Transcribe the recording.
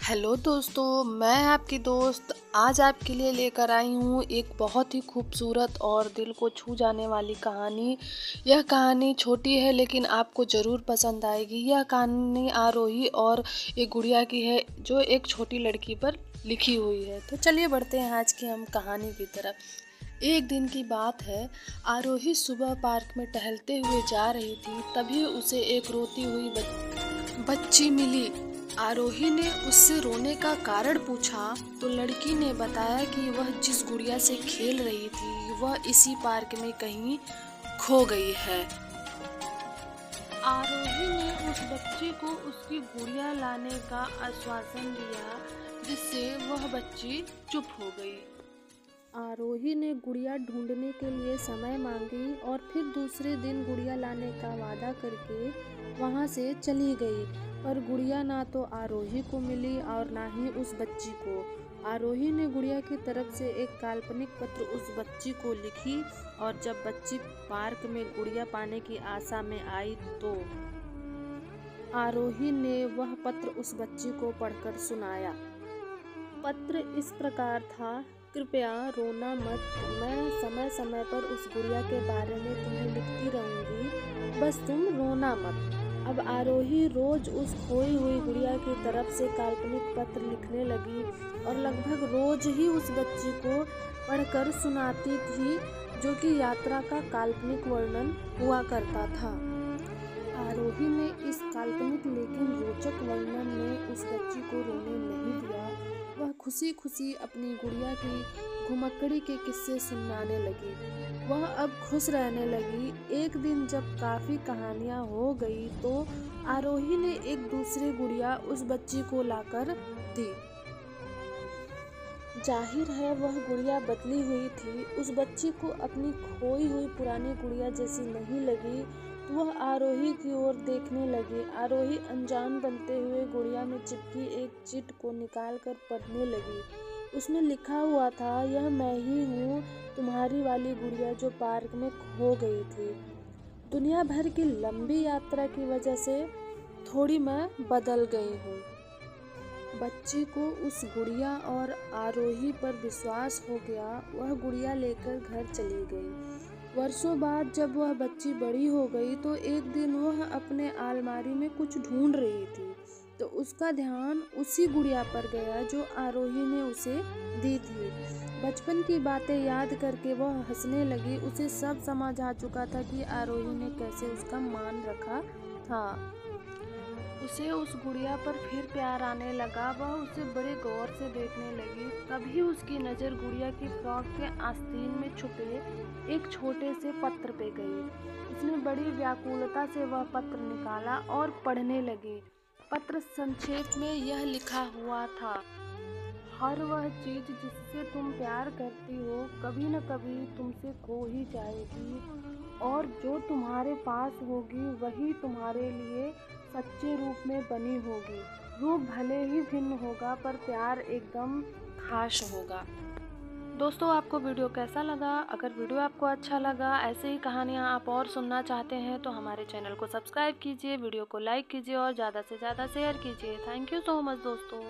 Hello दोस्तों, मैं आपकी दोस्त आज आपके लिए लेकर आई हूँ एक बहुत ही खूबसूरत और दिल को छू जाने वाली कहानी। यह कहानी छोटी है लेकिन आपको ज़रूर पसंद आएगी। यह कहानी आरोही और एक गुड़िया की है जो एक छोटी लड़की पर लिखी हुई है। तो चलिए बढ़ते हैं आज की हम कहानी की तरफ। एक दिन की बात है, आरोही सुबह पार्क में टहलते हुए जा रही थी। तभी उसे एक रोती हुई बच्ची मिली। आरोही ने उससे रोने का कारण पूछा तो लड़की ने बताया कि वह जिस गुड़िया से खेल रही थी वह इसी पार्क में कहीं खो गई है। आरोही ने उस बच्ची को उसकी गुड़िया लाने का आश्वासन दिया, जिससे वह बच्ची चुप हो गई। आरोही ने गुड़िया ढूंढने के लिए समय मांगी और फिर दूसरे दिन गुड़िया लाने का वादा करके वहां से चली गई। पर गुड़िया ना तो आरोही को मिली और ना ही उस बच्ची को। आरोही ने गुड़िया की तरफ से एक काल्पनिक पत्र उस बच्ची को लिखी और जब बच्ची पार्क में गुड़िया पाने की आशा में आई तो आरोही ने वह पत्र उस बच्ची को पढ़कर सुनाया। पत्र इस प्रकार था, कृपया रोना मत, मैं समय समय पर उस गुड़िया के बारे में तुम्हें लिखती रहूंगी, बस तुम रोना मत। अब आरोही रोज उस खोई हुई गुड़िया की तरफ से काल्पनिक पत्र लिखने लगी और लगभग रोज ही उस बच्ची को पढ़कर सुनाती थी, जो कि यात्रा का काल्पनिक वर्णन हुआ करता था। आरोही ने इस काल्पनिक लेकिन रोचक वर्णन ने उस बच्ची को रोने नहीं दिया। वह खुशी खुशी अपनी गुड़िया की घुमक्कड़ी के किस्से सुनाने लगी। वह अब खुश रहने लगी। एक दिन जब काफी कहानियां हो गई तो आरोही ने एक दूसरी गुड़िया उस बच्ची को लाकर दी। जाहिर है वह गुड़िया बदली हुई थी। उस बच्ची को अपनी खोई हुई पुरानी गुड़िया जैसी नहीं लगी तो वह आरोही की ओर देखने लगी। आरोही अनजान बनते हुए गुड़िया में चिपकी एक चिट को निकालकर पढ़ने लगी। उसमें लिखा हुआ था, यह मैं ही हूँ, तुम्हारी वाली गुड़िया जो पार्क में खो गई थी। दुनिया भर की लंबी यात्रा की वजह से थोड़ी मैं बदल गई हूँ। बच्ची को उस गुड़िया और आरोही पर विश्वास हो गया। वह गुड़िया लेकर घर चली गई। वर्षों बाद जब वह बच्ची बड़ी हो गई तो एक दिन वह अपने अलमारी में कुछ ढूंढ रही थी तो उसका ध्यान उसी गुड़िया पर गया जो आरोही ने उसे दी थी। बचपन की बातें याद करके वह हंसने लगी। उसे सब समझ आ चुका था कि आरोही ने कैसे उसका मान रखा था। उसे उस गुड़िया पर फिर प्यार आने लगा। वह उसे बड़े गौर से देखने लगी। तभी उसकी नज़र गुड़िया की फ्रॉक के आस्तीन में छुपे एक छोटे से पत्र पे गई। उसने बड़ी व्याकुलता से वह पत्र निकाला और पढ़ने लगी। पत्र संक्षेप में यह लिखा हुआ था, हर वह चीज़ जिससे तुम प्यार करती हो कभी न कभी तुमसे खो ही जाएगी और जो तुम्हारे पास होगी वही तुम्हारे लिए सच्चे रूप में बनी होगी। रूप भले ही भिन्न होगा पर प्यार एकदम खास होगा। दोस्तों, आपको वीडियो कैसा लगा? अगर वीडियो आपको अच्छा लगा, ऐसे ही कहानियाँ आप और सुनना चाहते हैं तो हमारे चैनल को सब्सक्राइब कीजिए, वीडियो को लाइक कीजिए और ज़्यादा से ज़्यादा शेयर कीजिए। थैंक यू सो मच दोस्तों।